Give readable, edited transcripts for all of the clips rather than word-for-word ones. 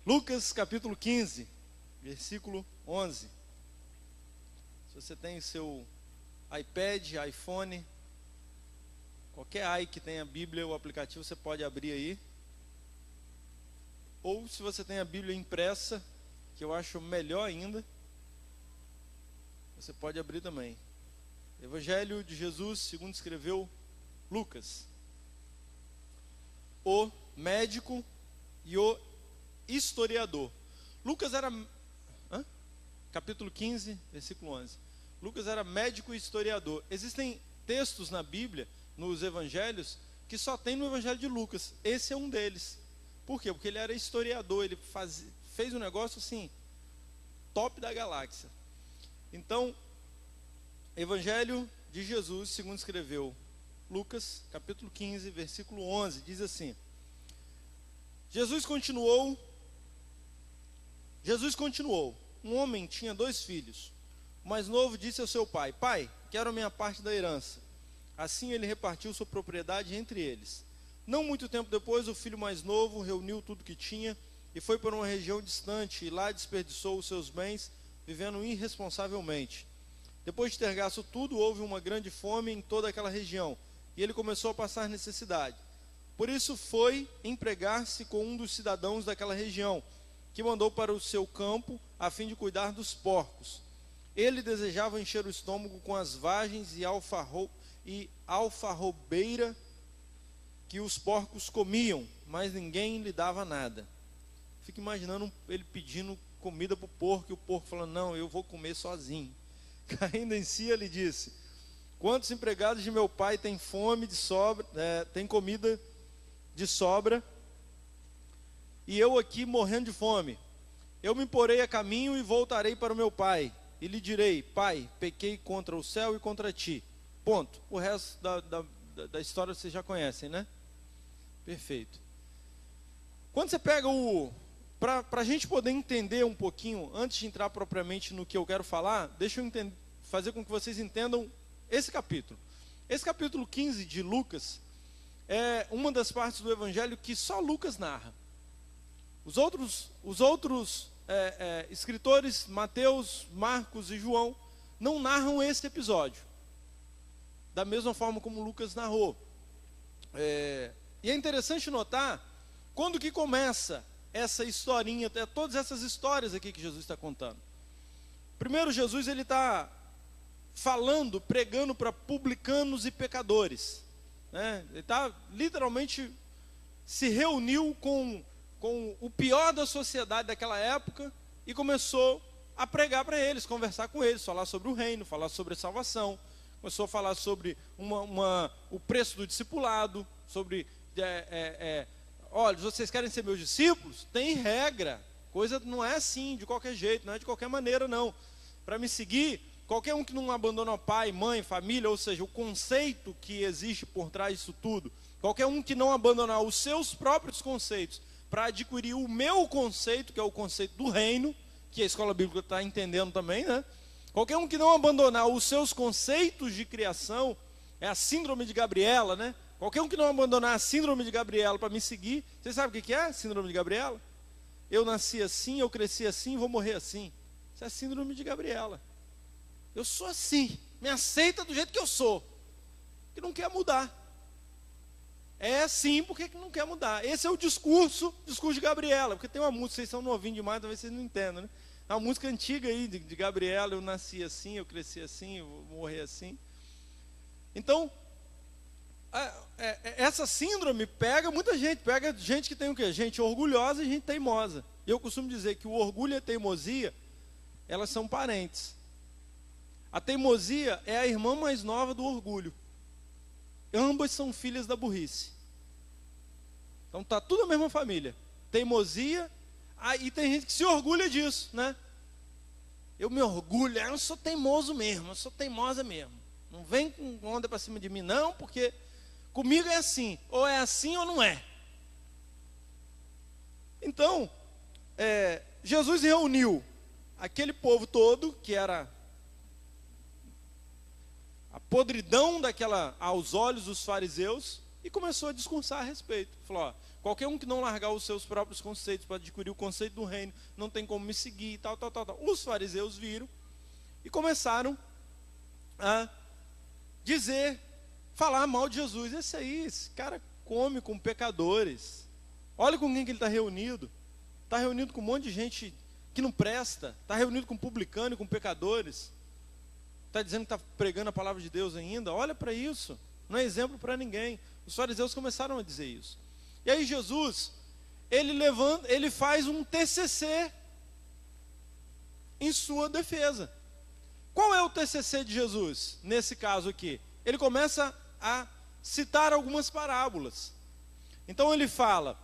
Lucas capítulo 15, versículo 11. Se você tem seu iPad, iPhone, qualquer que tenha a Bíblia ou aplicativo, você pode abrir aí. Ou se você tem a Bíblia impressa, que eu acho melhor ainda, você pode abrir também. Evangelho de Jesus, segundo escreveu Lucas. O médico e o historiador. Lucas era... Capítulo 15, versículo 11. Lucas era médico e historiador. Existem textos na Bíblia, nos evangelhos, que só tem no evangelho de Lucas. Esse é um deles. Por quê? Porque ele era historiador, ele fez um negócio assim, top da galáxia. Então, Evangelho de Jesus, segundo escreveu Lucas, capítulo 15, versículo 11, diz assim: Jesus continuou, um homem tinha 2 filhos. O mais novo disse ao seu pai: Pai, quero a minha parte da herança. Assim ele repartiu sua propriedade entre eles. Não muito tempo depois, o filho mais novo reuniu tudo que tinha e foi para uma região distante, e lá desperdiçou os seus bens, vivendo irresponsavelmente. Depois de ter gasto tudo, houve uma grande fome em toda aquela região, e ele começou a passar necessidade. Por isso foi empregar-se com um dos cidadãos daquela região, que mandou para o seu campo, a fim de cuidar dos porcos. Ele desejava encher o estômago com as vagens e alfarrobeira que os porcos comiam, mas ninguém lhe dava nada. Fico imaginando ele pedindo comida para o porco, e o porco falando: não, eu vou comer sozinho. Caindo em si, ele disse: quantos empregados de meu pai têm fome de sobra, têm comida de sobra, e eu aqui morrendo de fome? Eu me porei a caminho e voltarei para o meu pai, e lhe direi: pai, pequei contra o céu e contra ti. Ponto. O resto da história vocês já conhecem, né? Perfeito. Quando você pega para a gente poder entender um pouquinho, antes de entrar propriamente no que eu quero falar, deixa eu fazer com que vocês entendam esse capítulo. Esse capítulo 15 de Lucas é uma das partes do Evangelho que só Lucas narra. Os outros escritores, Mateus, Marcos e João, não narram esse episódio, da mesma forma como Lucas narrou. E é interessante notar quando que começa essa historinha, todas essas histórias aqui que Jesus está contando. Primeiro, Jesus ele está falando, pregando para publicanos e pecadores, né? Ele está literalmente se reuniu com o pior da sociedade daquela época e começou a pregar para eles, conversar com eles, falar sobre o reino, falar sobre a salvação. Começou a falar sobre o preço do discipulado, sobre olha, vocês querem ser meus discípulos? Tem regra, coisa não é assim, de qualquer jeito, não é de qualquer maneira não. Para me seguir, qualquer um que não abandona pai, mãe, família, ou seja, o conceito que existe por trás disso tudo, qualquer um que não abandonar os seus próprios conceitos para adquirir o meu conceito, que é o conceito do reino, que a escola bíblica está entendendo também, né? Qualquer um que não abandonar os seus conceitos de criação, é a síndrome de Gabriela, né? Qualquer um que não abandonar a síndrome de Gabriela para me seguir, vocês sabem o que é a síndrome de Gabriela? Eu nasci assim, eu cresci assim, vou morrer assim. Isso é a síndrome de Gabriela. Eu sou assim, me aceita do jeito que eu sou, que não quer mudar. É assim porque não quer mudar. Esse é o discurso de Gabriela, porque tem uma música, vocês são novinhos demais, talvez vocês não entendam, né? É uma música antiga aí de Gabriela: eu nasci assim, eu cresci assim, eu vou morrer assim. Então, essa síndrome pega muita gente, pega gente que tem o quê? Gente orgulhosa e gente teimosa. Eu costumo dizer que o orgulho e a teimosia, elas são parentes. A teimosia é a irmã mais nova do orgulho. Ambas são filhas da burrice. Então tá tudo a mesma família. Teimosia, e tem gente que se orgulha disso, né? Eu me orgulho, eu sou teimoso mesmo, eu sou teimosa mesmo. Não vem com onda para cima de mim não, porque comigo é assim, ou é assim ou não é. Então, Jesus reuniu aquele povo todo, que era a podridão daquela, aos olhos dos fariseus, e começou a discursar a respeito. Falou, ó, qualquer um que não largar os seus próprios conceitos para adquirir o conceito do reino, não tem como me seguir, e tal. Os fariseus viram e começaram a falar mal de Jesus. Esse cara come com pecadores. Olha com quem que ele está reunido. Está reunido com um monte de gente que não presta. Está reunido com publicano e com pecadores. Está dizendo que está pregando a palavra de Deus ainda. Olha para isso. Não é exemplo para ninguém. Os fariseus começaram a dizer isso. E aí Jesus, ele faz um TCC em sua defesa. Qual é o TCC de Jesus, nesse caso aqui? Ele começa a citar algumas parábolas. Então ele fala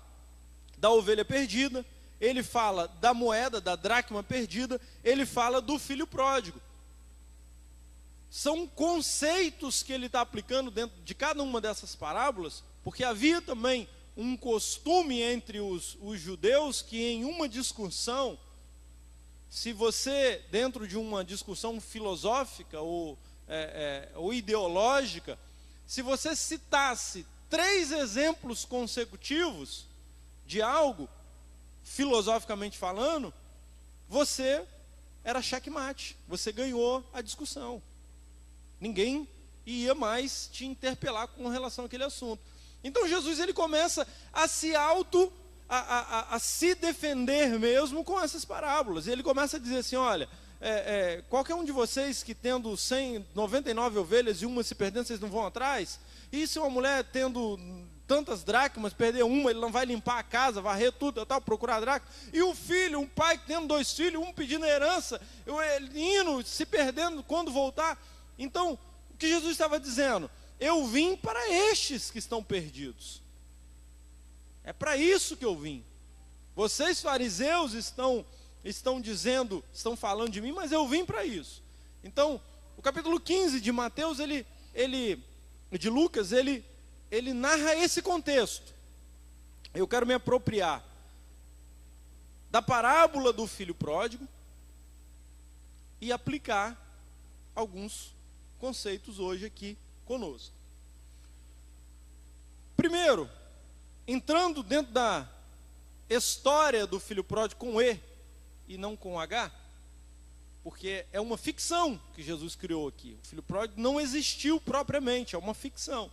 da ovelha perdida, ele fala da moeda, da dracma perdida, ele fala do filho pródigo. São conceitos que ele está aplicando dentro de cada uma dessas parábolas, porque havia também um costume entre os judeus que em uma discussão, se você, dentro de uma discussão filosófica ou ideológica, se você citasse 3 exemplos consecutivos de algo, filosoficamente falando, você era checkmate, você ganhou a discussão. Ninguém ia mais te interpelar com relação àquele assunto. Então Jesus, ele começa a se defender mesmo com essas parábolas. E ele começa a dizer assim, olha, qualquer um de vocês que tendo 99 ovelhas e uma se perdendo, vocês não vão atrás? E se uma mulher tendo tantas dracmas, perder uma, ele não vai limpar a casa, varrer tudo, tal, procurar a dracma? E o filho, um pai que tendo 2 filhos, um pedindo herança, indo, se perdendo, quando voltar? Então, o que Jesus estava dizendo? Eu vim para estes que estão perdidos. É para isso que eu vim. Vocês fariseus estão dizendo, estão falando de mim, mas eu vim para isso. Então, o capítulo 15 de Mateus, de Lucas, ele narra esse contexto. Eu quero me apropriar da parábola do filho pródigo e aplicar alguns conceitos hoje aqui conosco. Primeiro, entrando dentro da história do filho pródigo com E e não com H, porque é uma ficção que Jesus criou aqui. O filho pródigo não existiu propriamente, é uma ficção.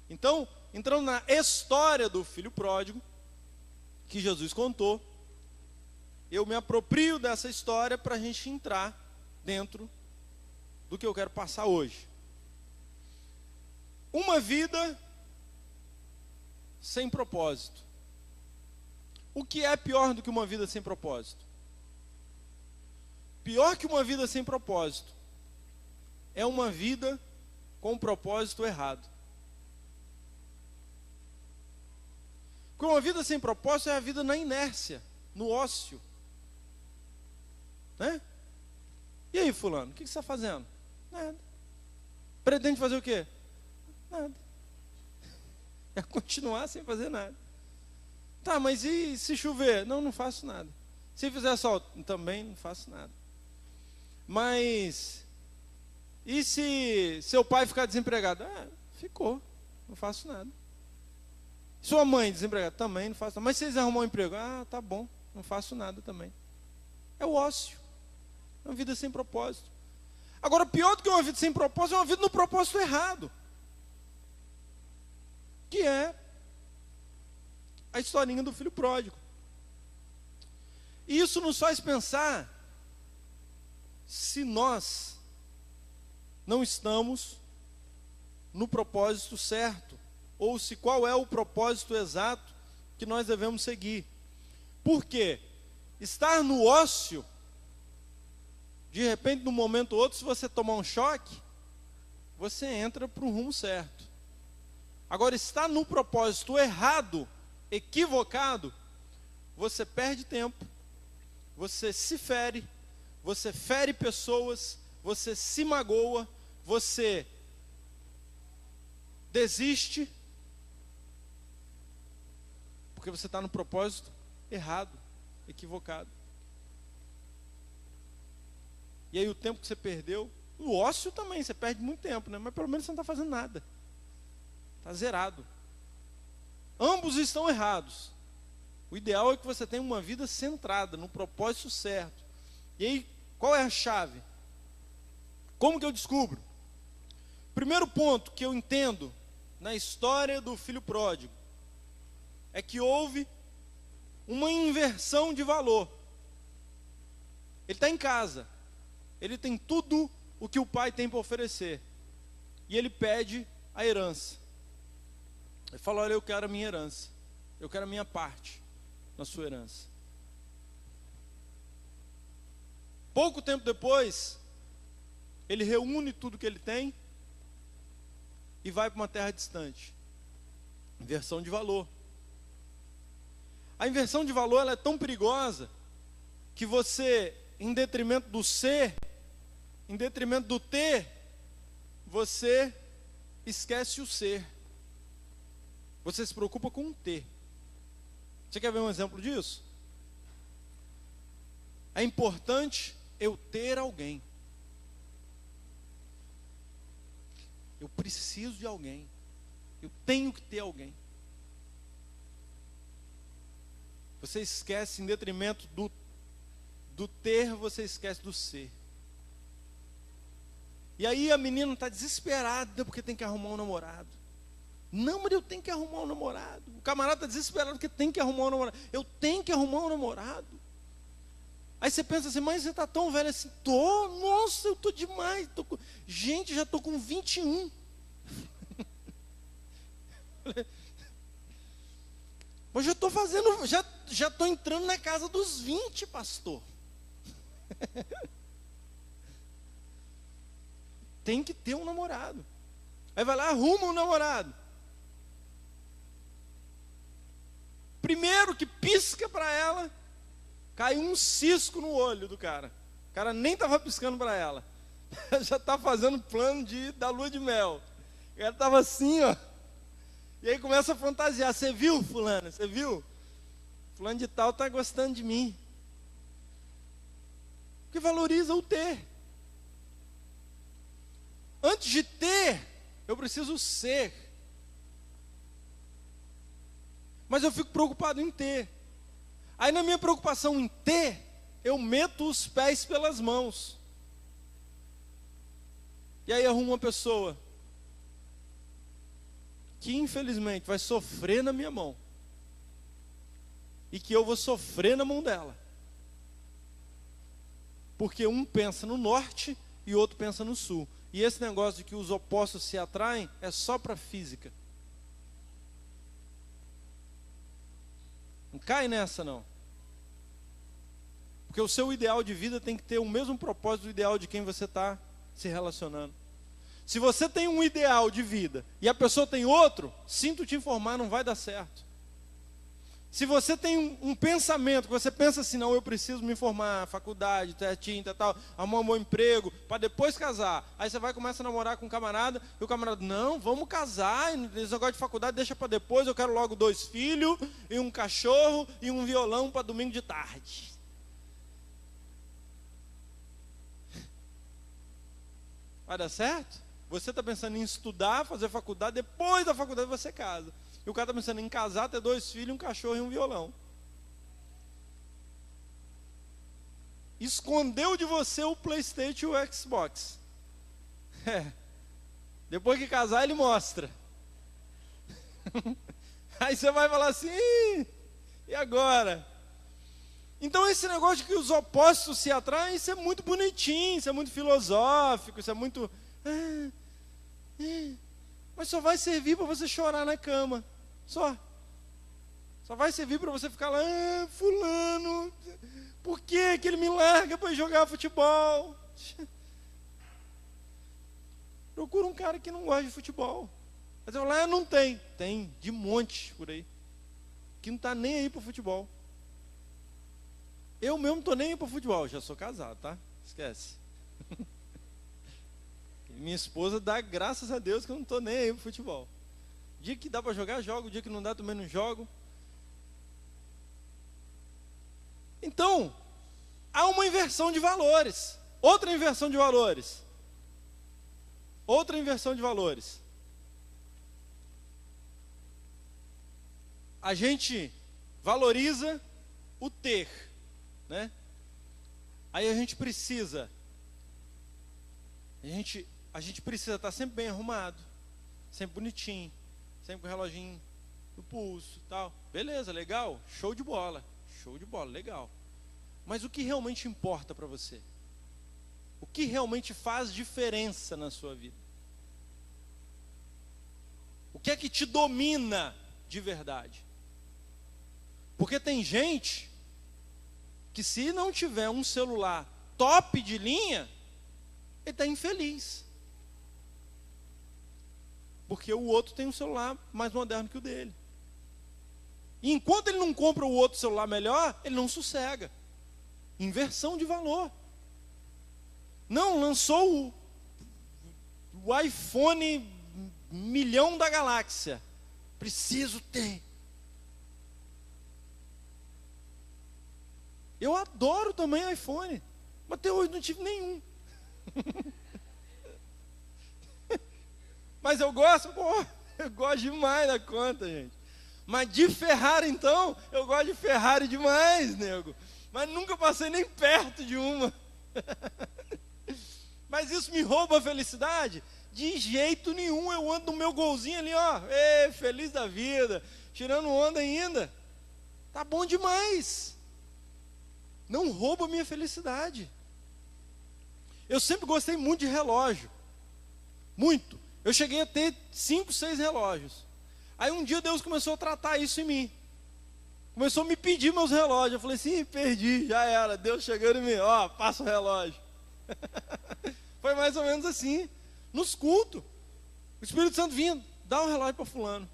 Então, entrando na história do filho pródigo, que Jesus contou, eu me aproprio dessa história para a gente entrar dentro do que eu quero passar hoje. Uma vida sem propósito. O que é pior do que uma vida sem propósito? Pior que uma vida sem propósito é uma vida com um propósito errado. Porque uma vida sem propósito é a vida na inércia, no ócio. Né? E aí, fulano, o que você está fazendo? Nada. Pretende fazer o quê? Nada. É continuar sem fazer nada. Tá, mas e se chover? Não faço nada. Se fizer sol, também não faço nada. Mas, e se seu pai ficar desempregado? Ficou, não faço nada. Sua mãe desempregada? Também não faço nada. Mas se eles arrumar um emprego? Tá bom, não faço nada também. É o ócio. É uma vida sem propósito. Agora, pior do que uma vida sem propósito é uma vida no propósito errado. Que é a historinha do filho pródigo. E isso nos faz pensar se nós não estamos no propósito certo, ou se qual é o propósito exato que nós devemos seguir. Porque estar no ócio, de repente, num momento ou outro, se você tomar um choque, você entra para o rumo certo. Agora, estar no propósito errado, equivocado, você perde tempo, você se fere, você fere pessoas, você se magoa, você desiste, porque você está no propósito errado, equivocado. E aí o tempo que você perdeu, o ócio também, você perde muito tempo, né? Mas pelo menos você não está fazendo nada. Está zerado. Ambos estão errados. O ideal é que você tenha uma vida centrada no propósito certo. E aí, qual é a chave? Como que eu descubro? Primeiro ponto que eu entendo na história do filho pródigo é que houve uma inversão de valor. Ele está em casa, ele tem tudo o que o pai tem para oferecer, e ele pede a herança. Ele fala: olha, eu quero a minha herança, eu quero a minha parte na sua herança. Pouco tempo depois, ele reúne tudo que ele tem e vai para uma terra distante. Inversão de valor. A inversão de valor, ela é tão perigosa que você, em detrimento do ser, em detrimento do ter, você esquece o ser. Você se preocupa com o ter. Você quer ver um exemplo disso? É importante eu ter alguém. Eu preciso de alguém. Eu tenho que ter alguém. Você esquece, em detrimento do ter, você esquece do ser. E aí a menina está desesperada porque tem que arrumar um namorado. Não, mas eu tenho que arrumar um namorado. O camarada está desesperado porque tem que arrumar um namorado. Eu tenho que arrumar um namorado. Aí você pensa assim: mas você está tão velho assim? Tô, nossa, eu tô demais. Gente, já estou com 21. Mas já estou fazendo, já estou entrando na casa dos 20, pastor. Tem que ter um namorado. Aí vai lá, arruma um namorado. Primeiro que pisca para ela, cai um cisco no olho do cara. O cara nem estava piscando para ela. Já está fazendo plano da lua de mel. O cara estava assim, ó. E aí começa a fantasiar: você viu, fulano? Você viu? Fulano de tal está gostando de mim. Porque valoriza o ter. Antes de ter, eu preciso ser. Mas eu fico preocupado em ter. Aí na minha preocupação em ter, eu meto os pés pelas mãos. E aí arrumo uma pessoa que infelizmente vai sofrer na minha mão, e que eu vou sofrer na mão dela, porque um pensa no norte e outro pensa no sul. E esse negócio de que os opostos se atraem é só para física. Não cai nessa não, porque o seu ideal de vida tem que ter o mesmo propósito do ideal de quem você está se relacionando. Se você tem um ideal de vida e a pessoa tem outro, sinto te informar, não vai dar certo. Se você tem um pensamento, que você pensa assim: não, eu preciso me formar, faculdade, ter tinta, tal, arrumar um bom emprego, para depois casar. Aí você vai começar a namorar com um camarada, e o camarada: não, vamos casar, esse negócio de faculdade deixa para depois, eu quero logo 2 filhos, e um cachorro, e um violão para domingo de tarde. Vai dar certo? Você está pensando em estudar, fazer faculdade, depois da faculdade você casa. E o cara está pensando em casar, ter 2 filhos, um cachorro e um violão. Escondeu de você o PlayStation e o Xbox. Depois que casar, ele mostra. Aí você vai falar assim: e agora? Então esse negócio de que os opostos se atraem, isso é muito bonitinho, isso é muito filosófico, isso é muito... Mas só vai servir para você chorar na cama. Só vai servir para você ficar lá: fulano, por que ele me larga para jogar futebol? Procura um cara que não gosta de futebol. Mas eu lá não tem de monte por aí, que não está nem aí para o futebol. Eu mesmo não estou nem aí para o futebol, já sou casado, tá? Esquece. Minha esposa dá graças a Deus que eu não estou nem aí para o futebol. O dia que dá para jogar, jogo. O dia que não dá, também não jogo. Então, há uma inversão de valores. Outra inversão de valores. a gente valoriza o ter, né? Aí a gente precisa estar sempre bem arrumado, sempre bonitinho, sempre com o reloginho no pulso e tal. Beleza, legal, show de bola, legal. Mas o que realmente importa para você? O que realmente faz diferença na sua vida? O que é que te domina de verdade? Porque tem gente que, se não tiver um celular top de linha, ele está infeliz. Porque o outro tem um celular mais moderno que o dele. E enquanto ele não compra o outro celular melhor, ele não sossega. Inversão de valor. Não, lançou o iPhone 1.000.000 da galáxia. Preciso ter. Eu adoro também iPhone, mas até hoje não tive nenhum. Mas eu gosto demais da conta, gente. Mas de Ferrari, então, eu gosto de Ferrari demais, nego. Mas nunca passei nem perto de uma. Mas isso me rouba a felicidade? De jeito nenhum. Eu ando no meu golzinho ali, ó, feliz da vida, tirando onda ainda. Tá bom demais. Não rouba a minha felicidade. Eu sempre gostei muito de relógio. Muito. Eu cheguei a ter 5, 6 relógios. Aí um dia Deus começou a tratar isso em mim. Começou a me pedir meus relógios. Eu falei assim, perdi, já era. Deus chegando em mim, ó, passa o relógio. Foi mais ou menos assim. Nos cultos, o Espírito Santo vinha, dá um relógio para fulano.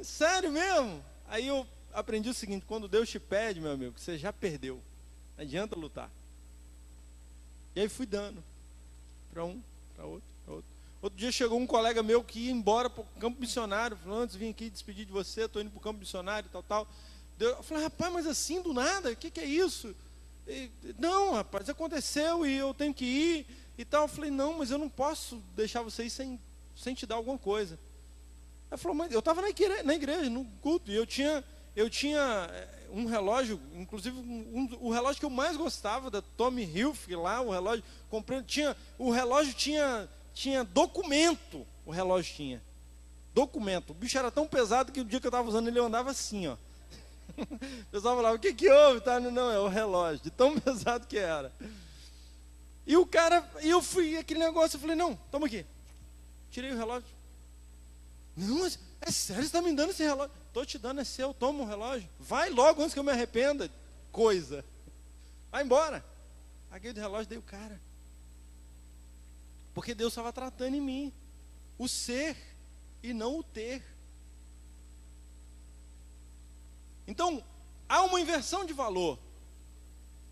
Sério mesmo? Aí eu aprendi o seguinte: quando Deus te pede, meu amigo, você já perdeu. Não adianta lutar. E aí fui dando para um, para outro, para outro. Outro dia chegou um colega meu que ia embora para o campo missionário. Falou, antes vim aqui despedir de você, estou indo para o campo missionário e tal. Eu falei, rapaz, mas assim do nada, o que é isso? Não, rapaz, aconteceu e eu tenho que ir e tal. Eu falei, não, mas eu não posso deixar você ir sem te dar alguma coisa. Ela falou, mas eu estava na igreja, no culto, e eu tinha um relógio, inclusive o relógio que eu mais gostava, da Tommy Hilfiger lá, o relógio, comprei, o relógio tinha documento, o relógio tinha documento. O bicho era tão pesado que o dia que eu estava usando ele eu andava assim, ó. O pessoal falava, o que houve? Tá? Não, é o relógio, de tão pesado que era. E o cara, eu fui, aquele negócio, eu falei, não, toma aqui. Tirei o relógio. Não, mas é sério, você está me dando esse relógio? Estou te dando, é seu, toma um relógio. Vai logo antes que eu me arrependa, coisa. Vai embora. Paguei o relógio, dei o cara. Porque Deus estava tratando em mim. O ser e não o ter. Então, há uma inversão de valor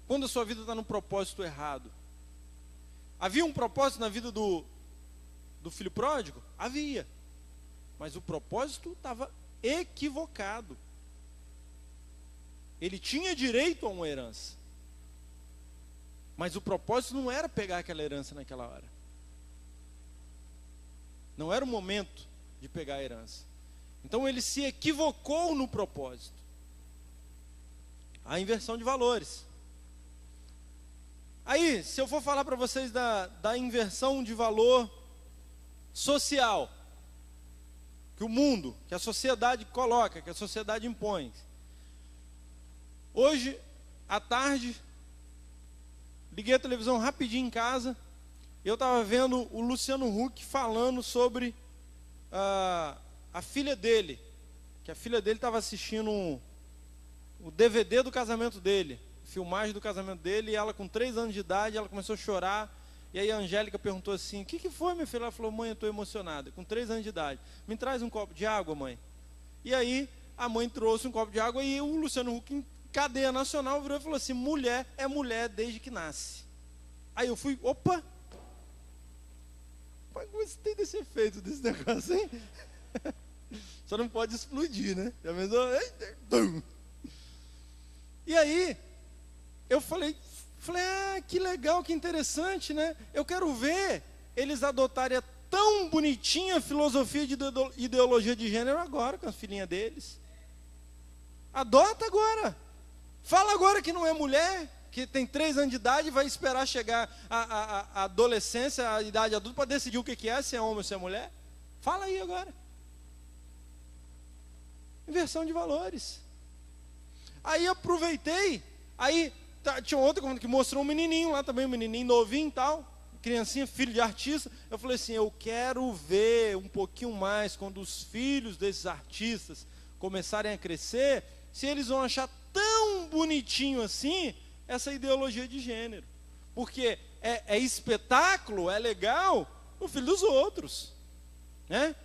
quando a sua vida está no propósito errado. Havia um propósito na vida do filho pródigo? Havia. Mas o propósito estava equivocado. Ele tinha direito a uma herança. Mas o propósito não era pegar aquela herança naquela hora. Não era o momento de pegar a herança. Então ele se equivocou no propósito. A inversão de valores. Aí, se eu for falar para vocês da inversão de valor social, que o mundo, que a sociedade coloca, que a sociedade impõe. Hoje, à tarde, liguei a televisão rapidinho em casa, eu estava vendo o Luciano Huck falando sobre a filha dele, que a filha dele estava assistindo o DVD do casamento dele, filmagem do casamento dele, e ela com 3 anos de idade, ela começou a chorar, e aí a Angélica perguntou assim, o que foi, minha filha? Ela falou, mãe, eu estou emocionada, com 3 anos de idade, me traz um copo de água, mãe. E aí a mãe trouxe um copo de água, e o Luciano Huck, em cadeia nacional, virou e falou assim, mulher é mulher desde que nasce. Aí eu fui, opa, gostei desse efeito desse negócio, hein? Só não pode explodir, né? Já pensou? E aí, eu falei, que legal, que interessante, né? Eu quero ver eles adotarem a tão bonitinha a filosofia de ideologia de gênero agora com as filhinhas deles. Adota agora. Fala agora que não é mulher, que tem 3 anos de idade e vai esperar chegar a adolescência, a idade adulta, para decidir o que é, se é homem ou se é mulher. Fala aí agora. Inversão de valores. Aí aproveitei, aí tinha outra que mostrou um menininho lá também, um menininho novinho e tal, criancinha, filho de artista. Eu falei assim, eu quero ver um pouquinho mais, quando os filhos desses artistas começarem a crescer, se eles vão achar tão bonitinho assim essa ideologia de gênero. Porque é espetáculo, é legal o filho dos outros, né?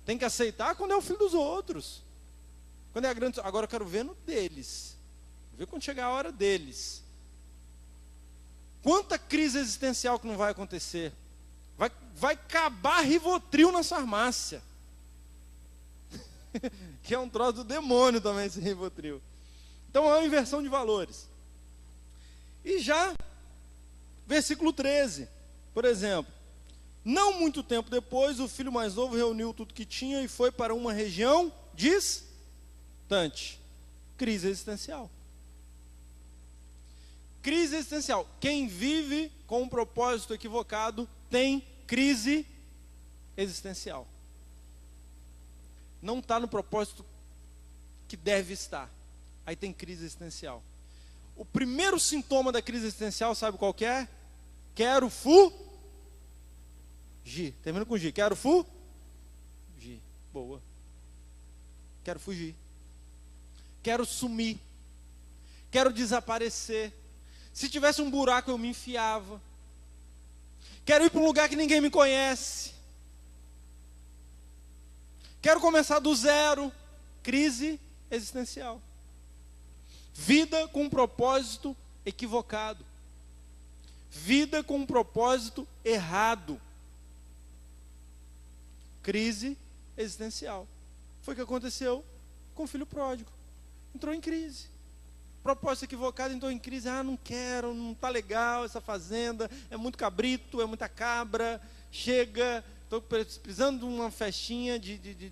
Tem que aceitar quando é o filho dos outros. Quando é a grande... Agora eu quero ver no deles. Ver quando chegar a hora deles. Quanta crise existencial que não vai acontecer. Vai acabar Rivotril na farmácia. Que é um troço do demônio também esse Rivotril. Então é uma inversão de valores. E já, versículo 13, por exemplo. Não muito tempo depois, o filho mais novo reuniu tudo que tinha e foi para uma região distante. Crise existencial. Crise existencial. Quem vive com um propósito equivocado tem crise existencial. Não está no propósito que deve estar. Aí tem crise existencial. O primeiro sintoma da crise existencial, sabe qual que é? Quero fugir. Termina com G. Quero fugir. Boa. Quero fugir. Quero sumir. Quero desaparecer. Se tivesse um buraco eu me enfiava. Quero ir para um lugar que ninguém me conhece. Quero começar do zero. Crise existencial. Vida com um propósito equivocado. Vida com um propósito errado. Crise existencial. Foi o que aconteceu com o filho pródigo. Entrou em crise. Propósito equivocado, entrou em crise. Ah, não quero, não está legal essa fazenda. É muito cabrito, é muita cabra. Chega, estou precisando de uma festinha,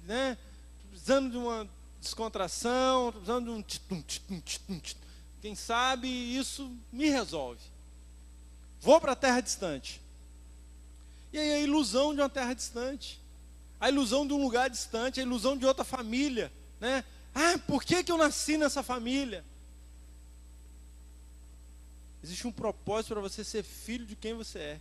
né? Precisando de uma descontração, precisando de um quem sabe isso me resolve. Vou para a terra distante. E aí a ilusão de uma terra distante, a ilusão de um lugar distante, a ilusão de outra família, né? Ah, por que eu nasci nessa família? Existe um propósito para você ser filho de quem você é.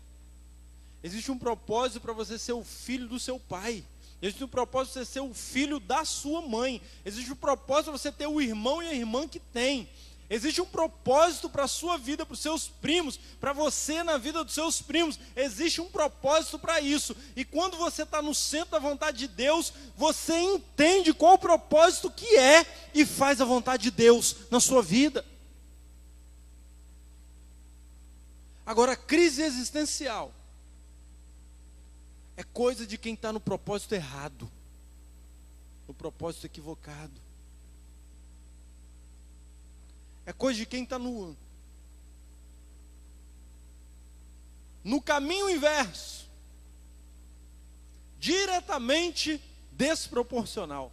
Existe um propósito para você ser o filho do seu pai. Existe um propósito para você ser o filho da sua mãe. Existe um propósito para você ter o irmão e a irmã que tem. Existe um propósito para a sua vida, para os seus primos, para você na vida dos seus primos. Existe um propósito para isso. E quando você está no centro da vontade de Deus, você entende qual o propósito que é e faz a vontade de Deus na sua vida. Agora, a crise existencial é coisa de quem está no propósito errado, no propósito equivocado. É coisa de quem está no caminho inverso, diretamente desproporcional.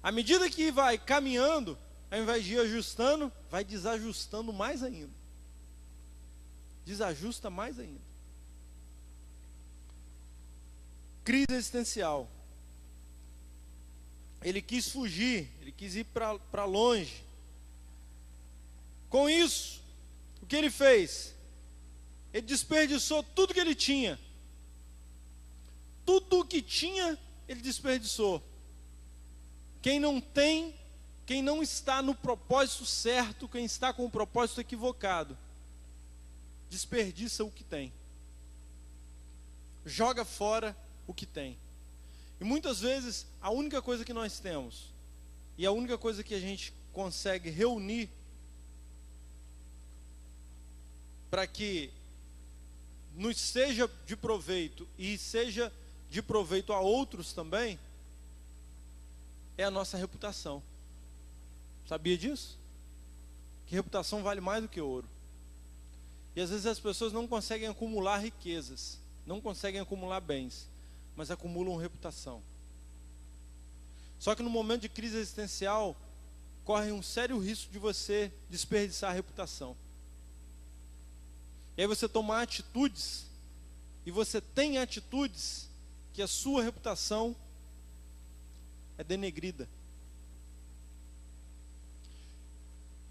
À medida que vai caminhando, ao invés de ir ajustando, vai desajustando mais ainda. Desajusta mais ainda. Crise existencial. Ele quis fugir, ele quis ir para longe. Com isso, o que ele fez? Ele desperdiçou tudo que ele tinha. Tudo o que tinha, ele desperdiçou. Quem não tem, quem não está no propósito certo, quem está com o propósito equivocado, desperdiça o que tem. Joga fora o que tem. E muitas vezes, a única coisa que nós temos, e a única coisa que a gente consegue reunir, para que nos seja de proveito, e seja de proveito a outros também, é a nossa reputação. Sabia disso? Que reputação vale mais do que ouro. E às vezes as pessoas não conseguem acumular riquezas, não conseguem acumular bens, mas acumulam reputação. Só que no momento de crise existencial, corre um sério risco de você desperdiçar a reputação. E aí você toma atitudes, e você tem atitudes que a sua reputação é denegrida.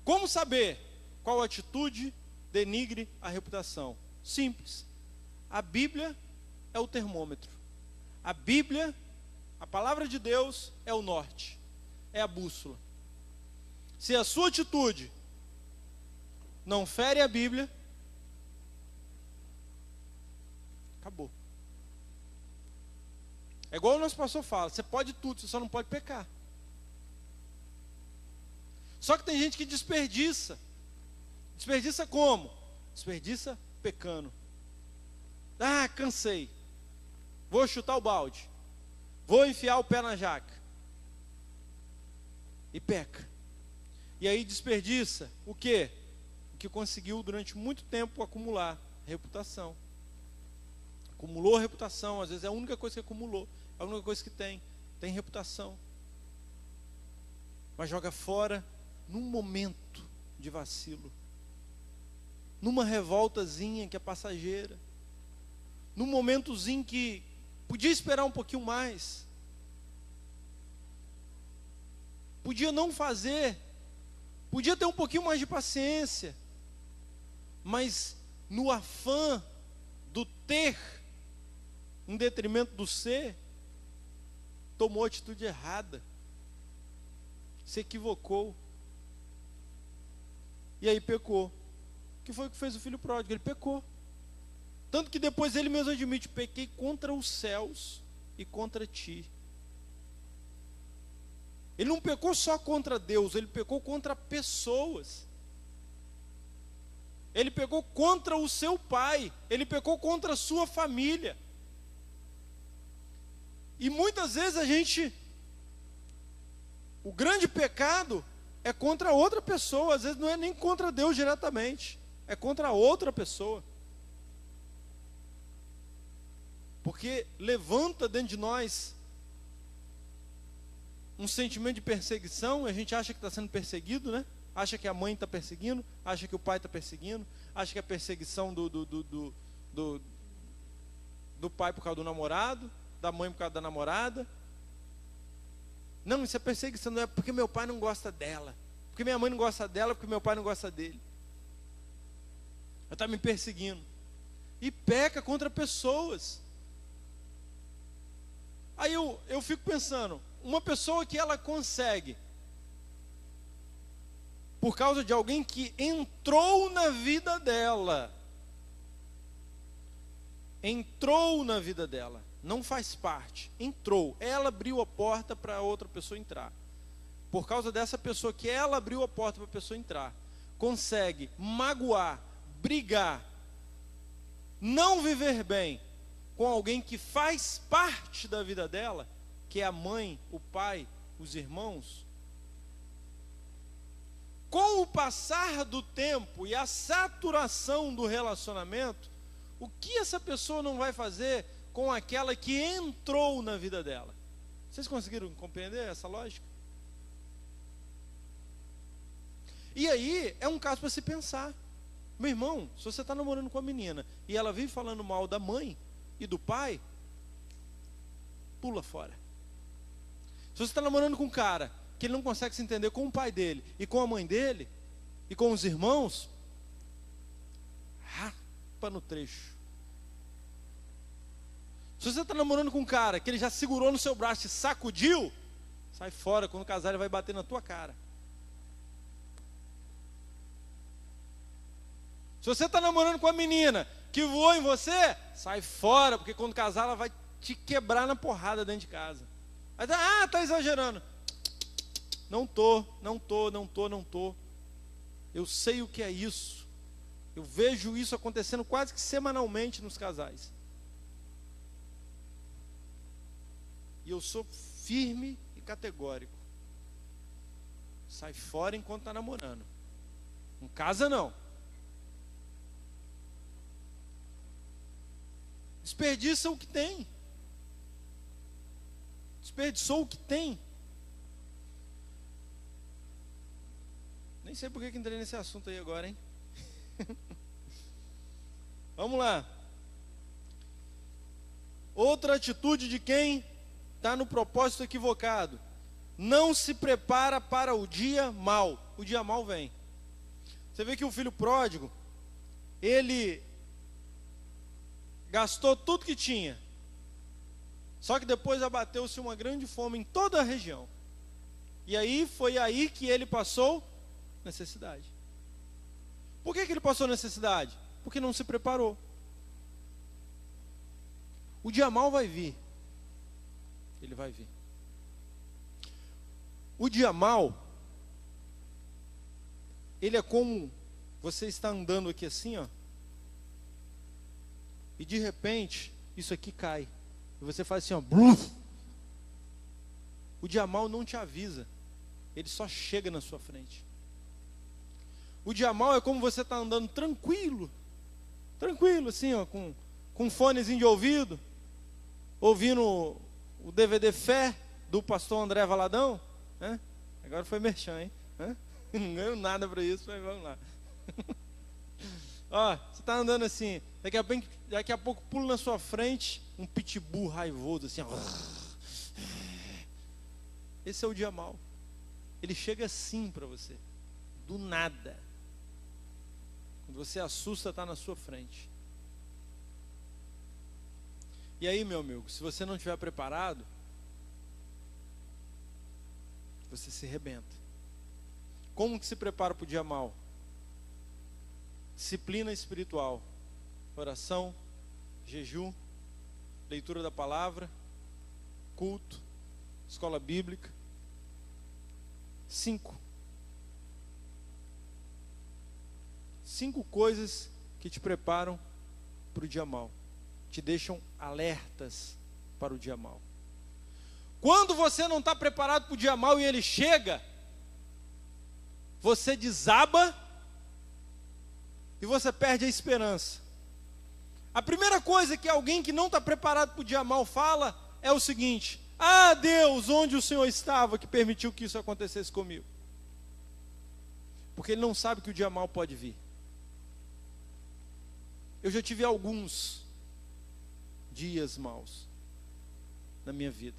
Como saber qual atitude denigre a reputação? Simples. A Bíblia é o termômetro. A Bíblia, a palavra de Deus, é o norte, é a bússola. Se a sua atitude não fere a Bíblia, acabou. É igual o nosso pastor fala, você pode tudo, você só não pode pecar. Só que tem gente que desperdiça. Desperdiça como? Desperdiça pecando. Ah, cansei. Vou chutar o balde. Vou enfiar o pé na jaca. E peca. E aí desperdiça o quê? O que conseguiu durante muito tempo acumular: reputação. Acumulou reputação, às vezes é a única coisa que acumulou, é a única coisa que tem reputação. Mas joga fora num momento de vacilo, numa revoltazinha que é passageira, num momentozinho que podia esperar um pouquinho mais, podia não fazer, podia ter um pouquinho mais de paciência, mas no afã do ter, em detrimento do ser, tomou a atitude errada, se equivocou, e aí pecou. O que foi que fez o filho pródigo? Ele pecou. Tanto que depois ele mesmo admite: pequei contra os céus e contra ti. Ele não pecou só contra Deus, ele pecou contra pessoas. Ele pecou contra o seu pai, ele pecou contra a sua família. E muitas vezes o grande pecado é contra outra pessoa, às vezes não é nem contra Deus diretamente, é contra outra pessoa. Porque levanta dentro de nós um sentimento de perseguição, a gente acha que está sendo perseguido, né? Acha que a mãe está perseguindo, acha que o pai está perseguindo, acha que é perseguição do pai por causa do namorado, da mãe por causa da namorada. Não, isso é perseguição, não é porque meu pai não gosta dela, porque minha mãe não gosta dela, porque meu pai não gosta dele. Ela está me perseguindo. E peca contra pessoas. Aí eu fico pensando, uma pessoa que ela consegue, por causa de alguém que entrou na vida dela, não faz parte, entrou, ela abriu a porta para outra pessoa entrar. Por causa dessa pessoa que ela abriu a porta para a pessoa entrar, consegue magoar, brigar, não viver bem com alguém que faz parte da vida dela, que é a mãe, o pai, os irmãos. Com o passar do tempo e a saturação do relacionamento, o que essa pessoa não vai fazer com aquela que entrou na vida dela? Vocês conseguiram compreender essa lógica? E aí é um caso para se pensar. Meu irmão, se você está namorando com a menina e ela vive falando mal da mãe e do pai, pula fora. Se você está namorando com um cara que ele não consegue se entender com o pai dele e com a mãe dele e com os irmãos, rapa no trecho. Se você está namorando com um cara que ele já segurou no seu braço e sacudiu, sai fora, quando casar ele vai bater na tua cara. Se você está namorando com a menina que voou em você, sai fora, porque quando casar ela vai te quebrar na porrada dentro de casa. Aí está exagerando. Não tô. Eu sei o que é isso. Eu vejo isso acontecendo quase que semanalmente nos casais. E eu sou firme e categórico. Sai fora enquanto está namorando. Não casa não. Desperdiça o que tem. Desperdiçou o que tem. Nem sei por que entrei nesse assunto aí agora, hein? Vamos lá. Outra atitude de quem está no propósito equivocado: não se prepara para o dia mau. O dia mau vem. Você vê que o filho pródigo, ele gastou tudo que tinha, só que depois abateu-se uma grande fome em toda a região. E aí foi aí que ele passou necessidade. Por que ele passou necessidade? Porque não se preparou. O dia mau vai vir. Ele vai vir. O dia mau, ele é como você está andando aqui assim, ó, e de repente isso aqui cai. E você faz assim, ó, bluf. O dia mau não te avisa. Ele só chega na sua frente. O dia mau é como você está andando tranquilo, assim, ó, com fonezinho de ouvido, ouvindo o DVD Fé do pastor André Valadão, né? Agora foi merchan, hein? Não ganho nada para isso, mas vamos lá. Ó, você está andando assim, daqui a pouco pula na sua frente um pitbull raivoso, assim, ó. Esse é o dia mau. Ele chega assim para você, do nada. Quando você assusta, está na sua frente. E aí, meu amigo, se você não estiver preparado, você se arrebenta. Como que se prepara para o dia mau? Disciplina espiritual, oração, jejum, leitura da palavra, culto, escola bíblica. 5 coisas que te preparam para o dia mau, te deixam alertas para o dia mau. Quando você não está preparado para o dia mau e ele chega, você desaba e você perde a esperança. A primeira coisa que alguém que não está preparado para o dia mau fala é o seguinte: ah, Deus, onde o Senhor estava que permitiu que isso acontecesse comigo? Porque ele não sabe que o dia mau pode vir. Eu já tive alguns dias maus na minha vida,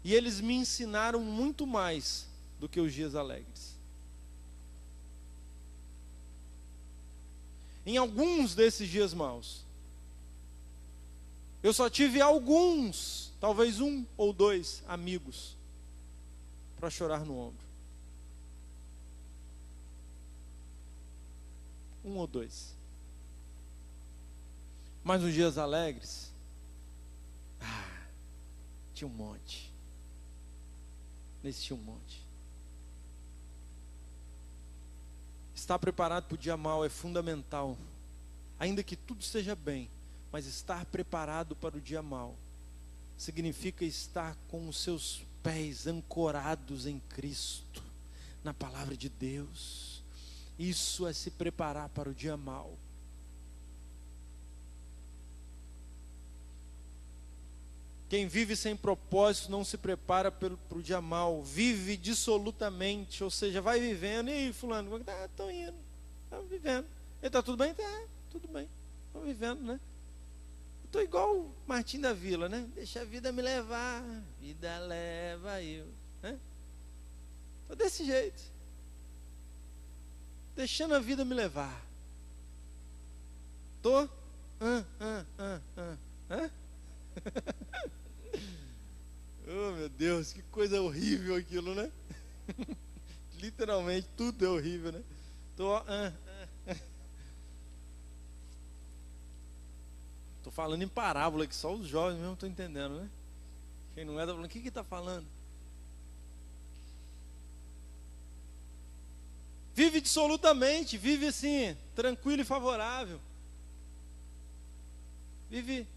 e eles me ensinaram muito mais do que os dias alegres. Em alguns desses dias maus, eu só tive alguns, talvez 1 ou 2 amigos para chorar no ombro. 1 ou 2. Mas nos dias alegres, tinha um monte. Nesse tinha um monte. Estar preparado para o dia mau é fundamental. Ainda que tudo esteja bem, mas estar preparado para o dia mau significa estar com os seus pés ancorados em Cristo, na palavra de Deus. Isso é se preparar para o dia mau. Quem vive sem propósito não se prepara para o dia mau, vive dissolutamente, ou seja, vai vivendo. E aí, fulano, estou indo, estou vivendo. Ele está tudo bem? Tá, tudo bem, estou vivendo, né? Estou igual o Martim da Vila, né? Deixa a vida me levar, vida leva eu, né? Estou desse jeito, deixando a vida me levar. Estou, oh, meu Deus, que coisa horrível aquilo, né? Literalmente, tudo é horrível, né? Tô falando em parábola, que só os jovens mesmo estão entendendo, né? Quem não é, tá falando, o que está falando? Vive dissolutamente, vive assim, tranquilo e favorável. Vive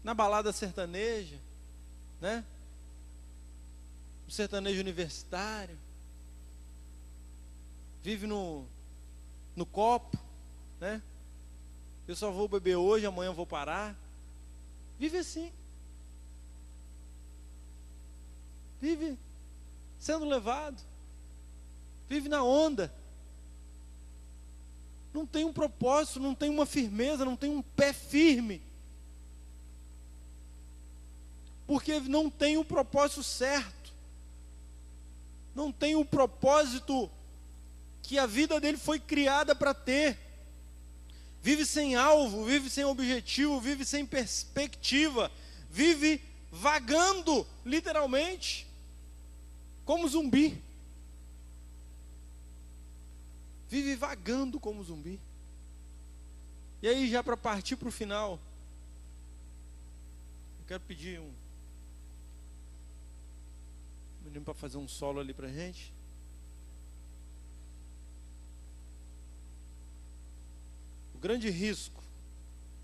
na balada sertaneja, né? No sertanejo universitário. Vive no copo, né? Eu só vou beber hoje, amanhã eu vou parar. Vive assim. Vive sendo levado. Vive na onda. Não tem um propósito, não tem uma firmeza, não tem um pé firme. Porque não tem o propósito certo. Não tem o propósito que a vida dele foi criada para ter. Vive sem alvo, vive sem objetivo, vive sem perspectiva, vive vagando, literalmente, como zumbi. Vive vagando como zumbi. E aí, já para partir para o final, eu quero pedir um menino para fazer um solo ali para a gente. O grande risco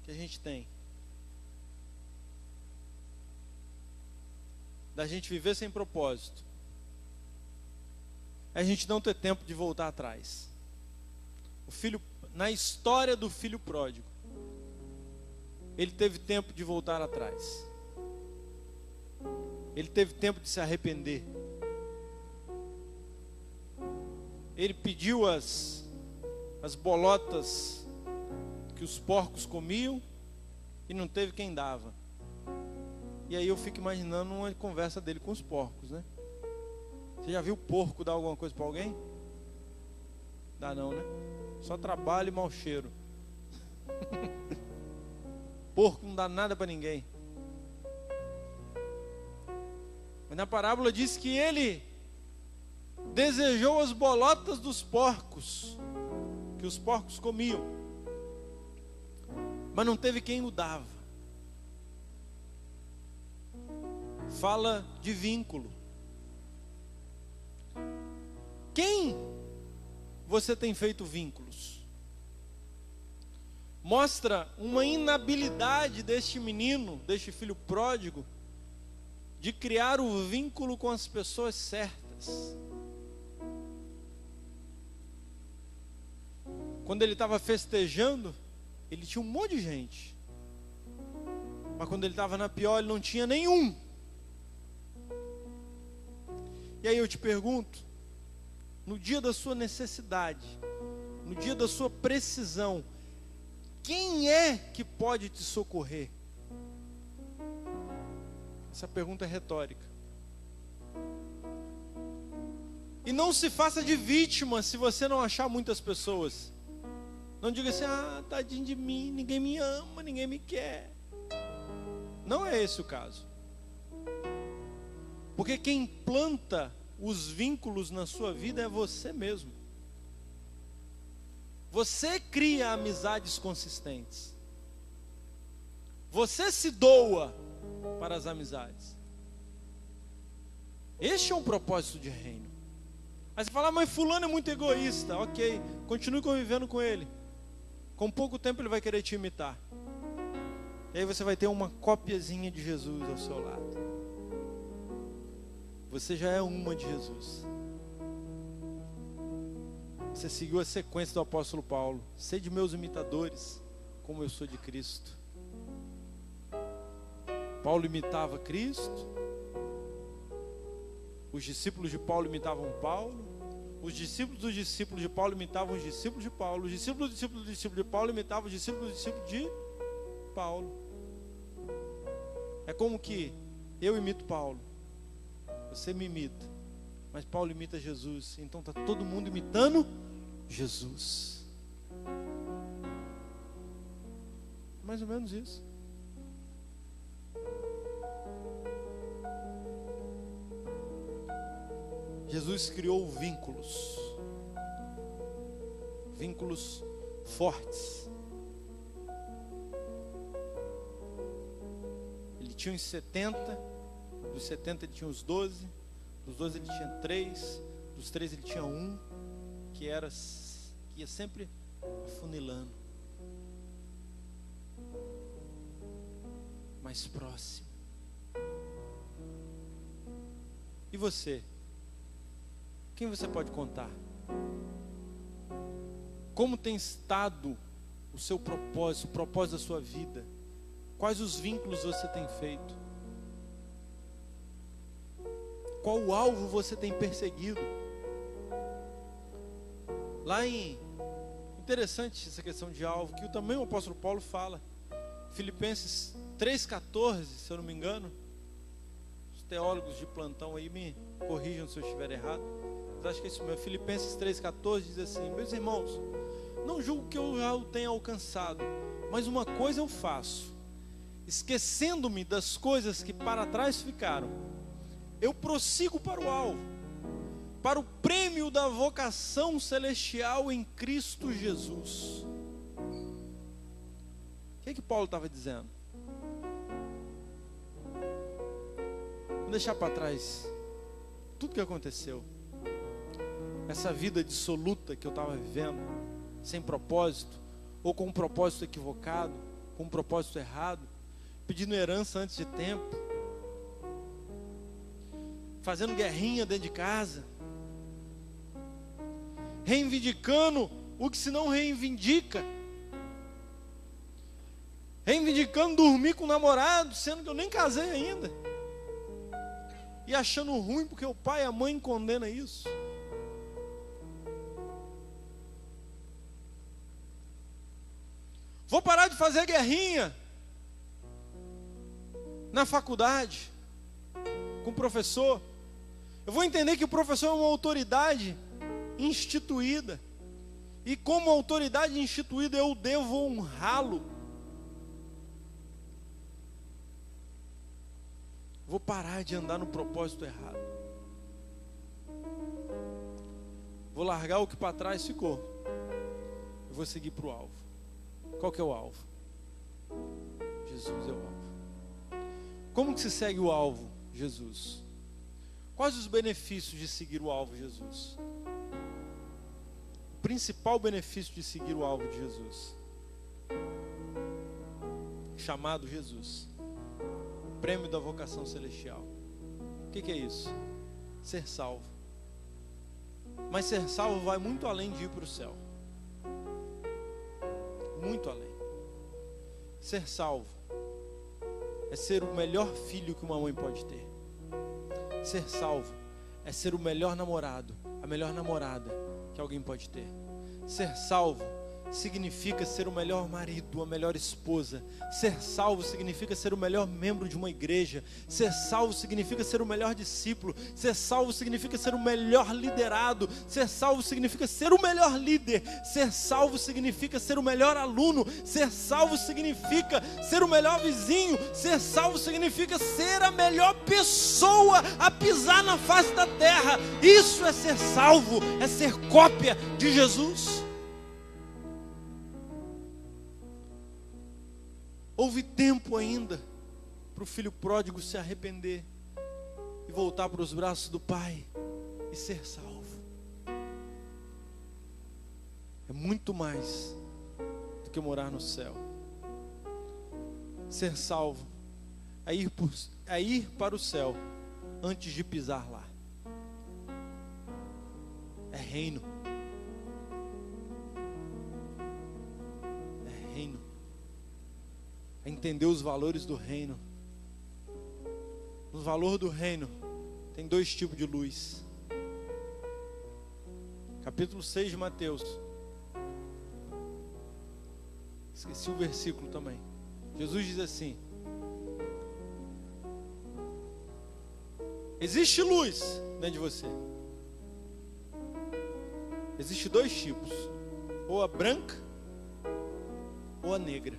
que a gente tem da gente viver sem propósito é a gente não ter tempo de voltar atrás. O filho, na história do filho pródigo, ele teve tempo de voltar atrás. Ele teve tempo de se arrepender. Ele pediu as bolotas que os porcos comiam e não teve quem dava. E aí eu fico imaginando uma conversa dele com os porcos, né? Você já viu porco dar alguma coisa para alguém? Dá não, né? Só trabalho e mau cheiro. Porco não dá nada para ninguém. Mas na parábola diz que ele desejou as bolotas dos porcos, que os porcos comiam, mas não teve quem o dava. Fala de vínculo. Quem você tem feito vínculos? Mostra uma inabilidade deste menino, deste filho pródigo, de criar o vínculo com as pessoas certas. Quando ele estava festejando, ele tinha um monte de gente. Mas quando ele estava na pior, ele não tinha nenhum. E aí eu te pergunto, no dia da sua necessidade, no dia da sua precisão, quem é que pode te socorrer? Essa pergunta é retórica. E não se faça de vítima se você não achar muitas pessoas. Não diga assim, tadinho de mim, ninguém me ama, ninguém me quer. Não é esse o caso. Porque quem planta os vínculos na sua vida é você mesmo. Você cria amizades consistentes. Você se doa para as amizades. Este é um propósito de reino. Aí você fala, mas fulano é muito egoísta. Ok, continue convivendo com ele. Com pouco tempo ele vai querer te imitar. E aí você vai ter uma copiazinha de Jesus ao seu lado. Você já é uma de Jesus. Você seguiu a sequência do apóstolo Paulo. Sede meus imitadores, como eu sou de Cristo. Paulo imitava Cristo. Os discípulos de Paulo imitavam Paulo. Os discípulos dos discípulos de Paulo imitavam os discípulos de Paulo. Os discípulos dos discípulos dos discípulos de Paulo imitavam os discípulos dos discípulos de Paulo. É como que eu imito Paulo, você me imita, mas Paulo imita Jesus. Então está todo mundo imitando Jesus. Mais ou menos isso. Jesus criou vínculos. Vínculos fortes. Ele tinha uns 70. Dos 70 ele tinha uns 12. Dos 12 ele tinha 3. Dos 3 ele tinha 1. Que ia sempre afunilando. Mais próximo. E você? Quem você pode contar? Como tem estado o seu propósito, o propósito da sua vida. Quais os vínculos você tem feito? Qual o alvo você tem perseguido? Interessante essa questão de alvo, que também o apóstolo Paulo fala. Filipenses 3,14, se eu não me engano. Os teólogos de plantão aí me corrijam se eu estiver errado. Mas acho que é isso mesmo. Filipenses 3,14 diz assim: meus irmãos, não julgo que eu já o tenha alcançado, mas uma coisa eu faço, esquecendo-me das coisas que para trás ficaram, eu prossigo para o alvo, para o prêmio da vocação celestial em Cristo Jesus. O que Paulo estava dizendo? Vou deixar para trás tudo que aconteceu, essa vida dissoluta que eu estava vivendo, sem propósito, ou com um propósito equivocado, com um propósito errado, pedindo herança antes de tempo, fazendo guerrinha dentro de casa, reivindicando o que se não reivindica, reivindicando dormir com o namorado, sendo que eu nem casei ainda, e achando ruim porque o pai e a mãe condenam isso. Vou parar de fazer guerrinha na faculdade com o professor. Eu vou entender que o professor é uma autoridade instituída, e como autoridade instituída eu devo honrá-lo. Vou parar de andar no propósito errado. Vou largar o que para trás ficou. Eu vou seguir para o alvo. Qual que é o alvo? Jesus é o alvo. Como que se segue o alvo? Jesus. Quais os benefícios de seguir o alvo Jesus? O principal benefício de seguir o alvo de Jesus, chamado Jesus, o prêmio da vocação celestial. O que é isso? Ser salvo. Mas ser salvo vai muito além de ir para o céu. Muito além. Ser salvo é ser o melhor filho que uma mãe pode ter. Ser salvo é ser o melhor namorado, a melhor namorada que alguém pode ter. Ser salvo significa ser o melhor marido, a melhor esposa. Ser salvo significa ser o melhor membro de uma igreja. Ser salvo significa ser o melhor discípulo. Ser salvo significa ser o melhor liderado. Ser salvo significa ser o melhor líder. Ser salvo significa ser o melhor aluno. Ser salvo significa ser o melhor vizinho. Ser salvo significa ser a melhor pessoa a pisar na face da terra. Isso é ser salvo, é ser cópia de Jesus. Houve tempo ainda para o filho pródigo se arrepender e voltar para os braços do Pai e ser salvo. É muito mais do que morar no céu. Ser salvo é ir para o céu antes de pisar lá. É reino. É reino. É entender os valores do reino. No valor do reino tem dois tipos de luz. Capítulo 6 de Mateus. Esqueci o versículo também. Jesus diz assim: existe luz dentro de você. Existe dois tipos: ou a branca ou a negra.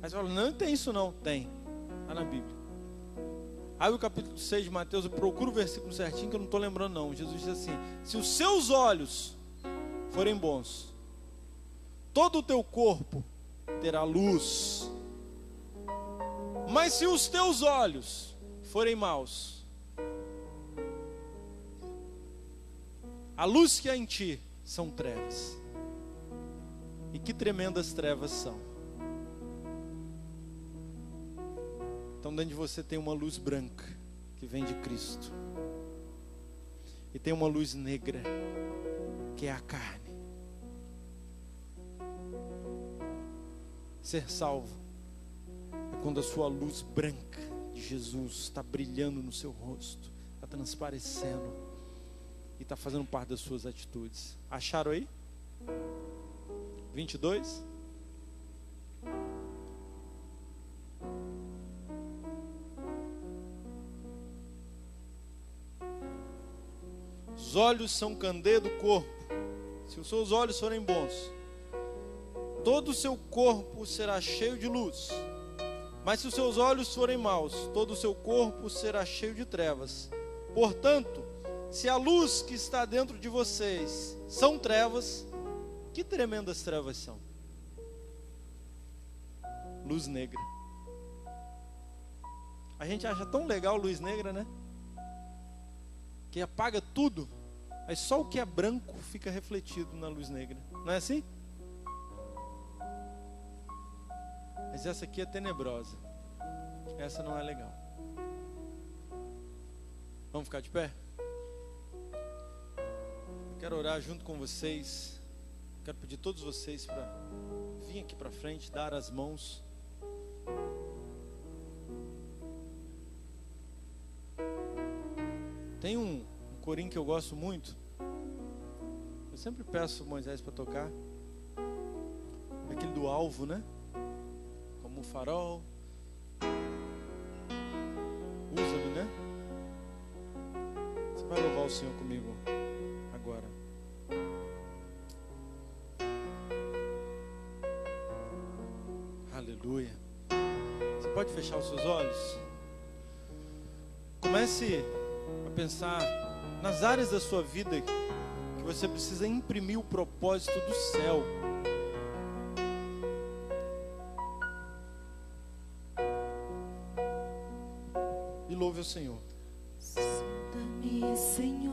Aí você fala: não tem isso não. Tem, está na Bíblia. Aí o capítulo 6 de Mateus, eu procuro o versículo certinho que eu não estou lembrando não. Jesus diz assim: se os seus olhos forem bons, todo o teu corpo terá luz. Mas se os teus olhos forem maus, a luz que há em ti são trevas. E que tremendas trevas são. Então dentro de você tem uma luz branca que vem de Cristo. E tem uma luz negra que é a carne. Ser salvo é quando a sua luz branca de Jesus está brilhando no seu rosto, está transparecendo e está fazendo parte das suas atitudes. Acharam aí? 22. Os olhos são candeia do corpo. Se os seus olhos forem bons, todo o seu corpo será cheio de luz. Mas se os seus olhos forem maus, todo o seu corpo será cheio de trevas. Portanto, se a luz que está dentro de vocês são trevas, que tremendas trevas são? Luz negra. A gente acha tão legal luz negra, né? Que apaga tudo, mas só o que é branco fica refletido na luz negra. Não é assim? Mas essa aqui é tenebrosa. Essa não é legal. Vamos ficar de pé? Quero orar junto com vocês. Quero pedir a todos vocês para vir aqui para frente, dar as mãos. Tem um corinho que eu gosto muito. Eu sempre peço o Moisés para tocar. Aquele do alvo, né? Como o farol. Usa-me, né? Você vai louvar o Senhor comigo agora. Aleluia. Você pode fechar os seus olhos? Comece a pensar nas áreas da sua vida que você precisa imprimir o propósito do céu. E louve o Senhor. Sonda-me, Senhor.